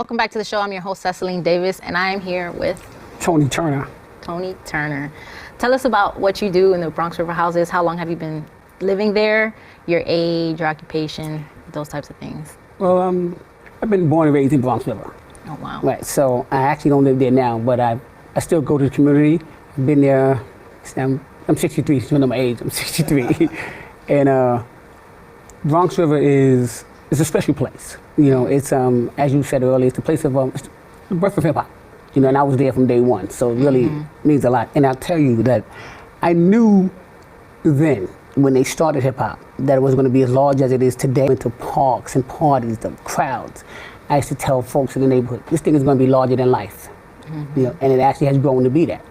Welcome back to the show. I'm your host, Cecileen Davis, and I am here with Tony Turner. Tony Turner. Tell us about what you do in the Bronx River houses. How long have you been living there? Your age, your occupation, those types of things. Well, I've been born and raised in Bronx River. Oh, wow. Right, so I actually don't live there now, but I still go to the community. I've been there, I'm 63, so my age, I'm 63. And Bronx River is a special place. You know, it's, as you said earlier, it's the place of, it's the birth of hip hop. You know, and I was there from day one, so it really means a lot. And I'll tell you that I knew then, when they started hip hop, that it was going to be as large as it is today. Into parks and parties, the crowds. I used to tell folks in the neighborhood, this thing is going to be larger than life. You know, and it actually has grown to be that.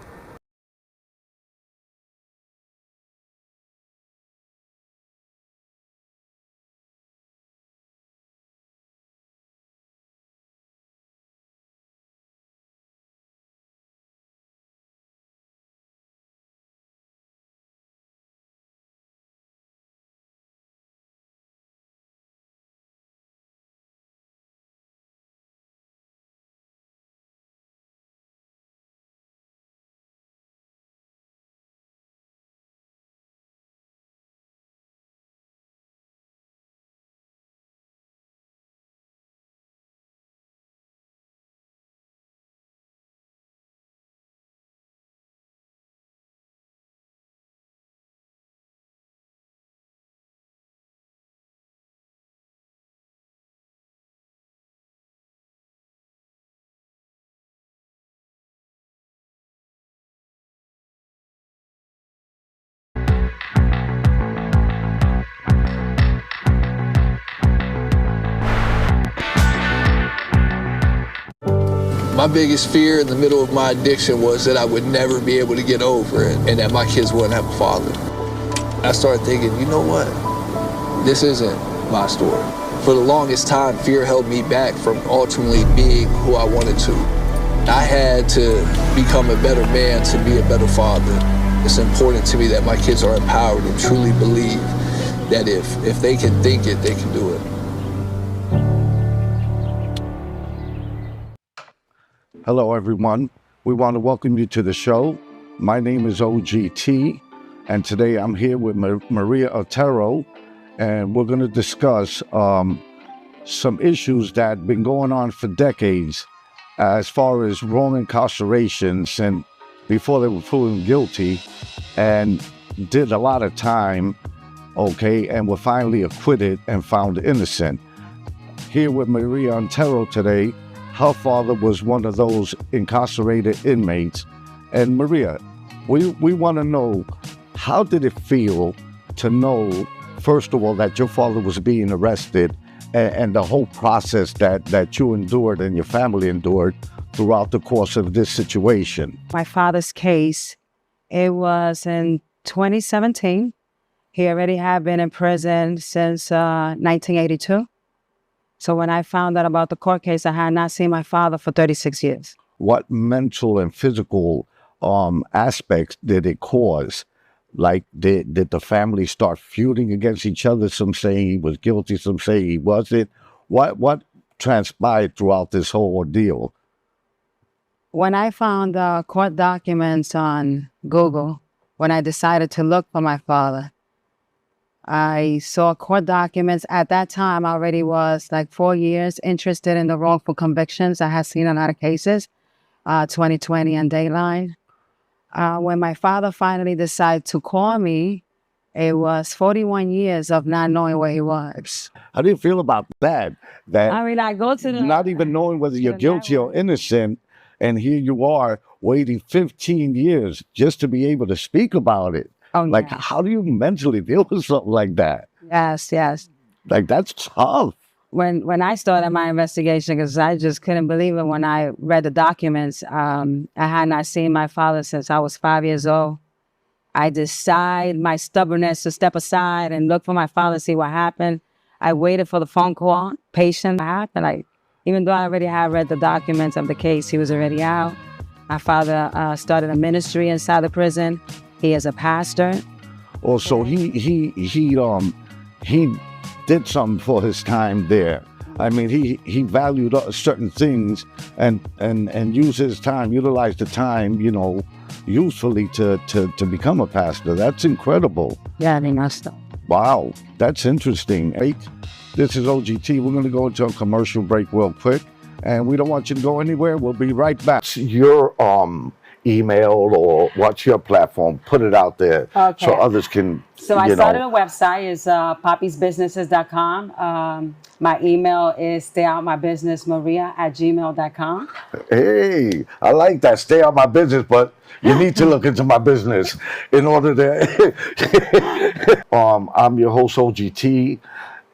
My biggest fear in the middle of my addiction was that I would never be able to get over it and that my kids wouldn't have a father. I started thinking, you know what? This isn't my story. For the longest time, fear held me back from ultimately being who I wanted to. I had to become a better man to be a better father. It's important to me that my kids are empowered and truly believe that if they can think it, they can do it. Hello, everyone. We want to welcome you to the show. My name is OGT, and today I'm here with Maria Otero, and we're going to discuss some issues that have been going on for decades as far as wrong incarcerations and before they were proven guilty and did a lot of time, okay, and were finally acquitted and found innocent. Here with Maria Otero today. Her father was one of those incarcerated inmates. And Maria, we want to know, how did it feel to know, first of all, that your father was being arrested and the whole process that you endured and your family endured throughout the course of this situation? My father's case, it was in 2017. He already had been in prison since 1982. So when I found out about the court case, I had not seen my father for 36 years. What mental and physical aspects did it cause? Like, did the family start feuding against each other? Some saying he was guilty, some saying he wasn't. What transpired throughout this whole ordeal? When I found the court documents on Google, when I decided to look for my father, I saw court documents. At that time, I already was like 4 years interested in the wrongful convictions. I had seen a lot of cases, 2020 and Dateline. When my father finally decided to call me, it was 41 years of not knowing where he was. How do you feel about that? I mean, I go to the... Not even knowing whether you're guilty or innocent, and here you are waiting 15 years just to be able to speak about it. Oh, like, yes. How do you mentally deal with something like that? Yes. Like, that's tough. When I started my investigation, because I just couldn't believe it when I read the documents, I had not seen my father since I was 5 years old. I decided my stubbornness to step aside and look for my father, see what happened. I waited for the phone call, patient. What happened? Even though I already had read the documents of the case, he was already out. My father started a ministry inside the prison. He is a pastor. Also, he did something for his time there. I mean, he valued certain things and used his time, utilized the time, you know, usefully to become a pastor. That's incredible. Yeah, they must have. Wow, that's interesting. Right? This is OGT. We're going to go into a commercial break real quick, and we don't want you to go anywhere. We'll be right back. Your email or what's your platform? Put it out there so others can. So I started a website. It's poppysbusinesses.com. My email is stayoutmybusinessmaria@gmail.com. Hey, I like that. Stay out my business, but you need to look into my business in order to. I'm your host OGT,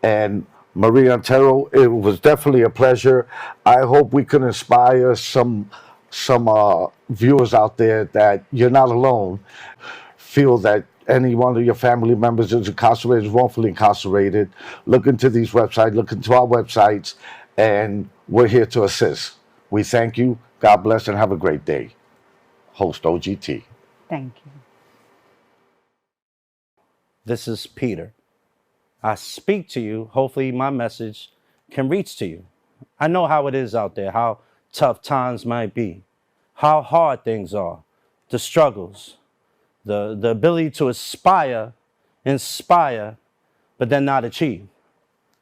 and Maria Otero. It was definitely a pleasure. I hope we could inspire some viewers out there that you're not alone. Feel that any one of your family members is incarcerated, is wrongfully incarcerated. Look into these websites, look into our websites, and we're here to assist. We thank you. God bless and have a great day. Host OGT. Thank you. This is Peter. I speak to you. Hopefully my message can reach to you. I know how it is out there, how tough times might be, how hard things are, the struggles, the ability to inspire, but then not achieve.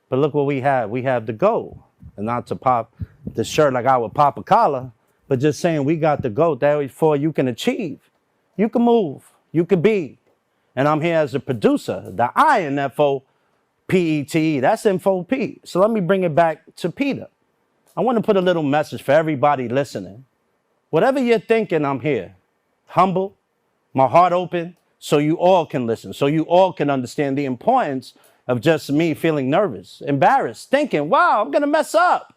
But look what we have. We have the goal. And not to pop the shirt like I would pop a collar, but just saying we got the goal. Therefore, you can achieve. You can move. You can be. And I'm here as a producer. The I in FOPETE, that's InfoP. So let me bring it back to Peter. I want to put a little message for everybody listening. Whatever you're thinking, I'm here. Humble, my heart open, so you all can listen, so you all can understand the importance of just me feeling nervous, embarrassed, thinking, wow, I'm going to mess up.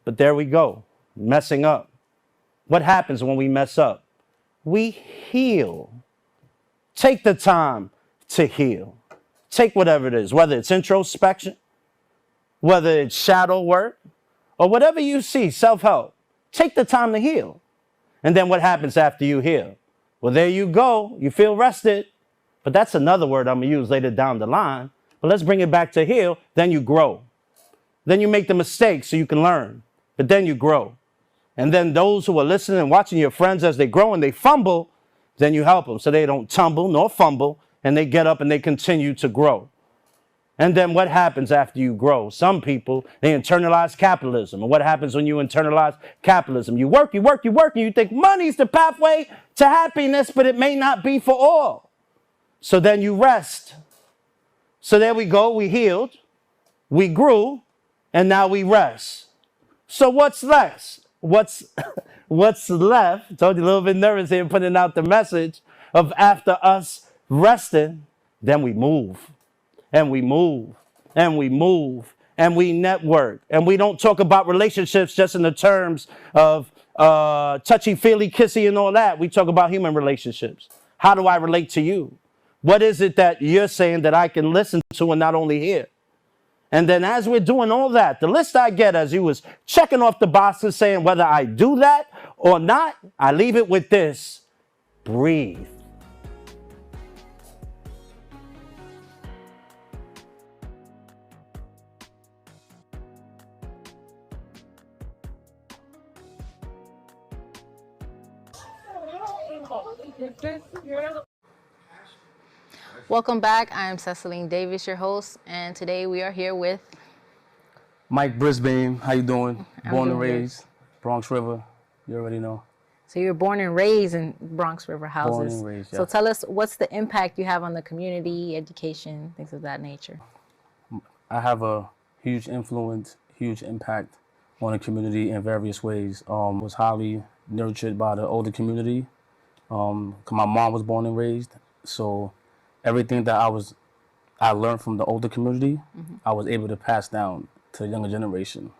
But there we go, messing up. What happens when we mess up? We heal. Take the time to heal. Take whatever it is, whether it's introspection, whether it's shadow work, or whatever you see, self-help. Take the time to heal. And then what happens after you heal? Well, there you go. You feel rested. But that's another word I'm going to use later down the line. But let's bring it back to heal. Then you grow. Then you make the mistakes so you can learn. But then you grow. And then those who are listening and watching your friends as they grow and they fumble, then you help them so they don't tumble nor fumble, and they get up and they continue to grow. And then what happens after you grow? Some people, they internalize capitalism. And what happens when you internalize capitalism? You work, and you think money's the pathway to happiness, but it may not be for all. So then you rest. So there we go, we healed, we grew, and now we rest. So what's left? What's left? I told you a little bit nervous here putting out the message of after us resting, then we move. And we move, and we move, and we network. And we don't talk about relationships just in the terms of touchy-feely, kissy, and all that. We talk about human relationships. How do I relate to you? What is it that you're saying that I can listen to and not only hear? And then as we're doing all that, the list I get as you was checking off the boxes saying whether I do that or not, I leave it with this: breathe. Welcome back. I'm Cecileen Davis, your host, and today we are here with Mike Brisbane, how you doing? I'm Born and doing good. raised, Bronx River. You already know. So you were born and raised in Bronx River houses. Born and raised, yeah. So tell us, what's the impact you have on the community, education, things of that nature? I have a huge influence, huge impact on the community in various ways. Was highly nurtured by the older community. 'Cause my mom was born and raised, so everything that I learned from the older community, I was able to pass down to the younger generation.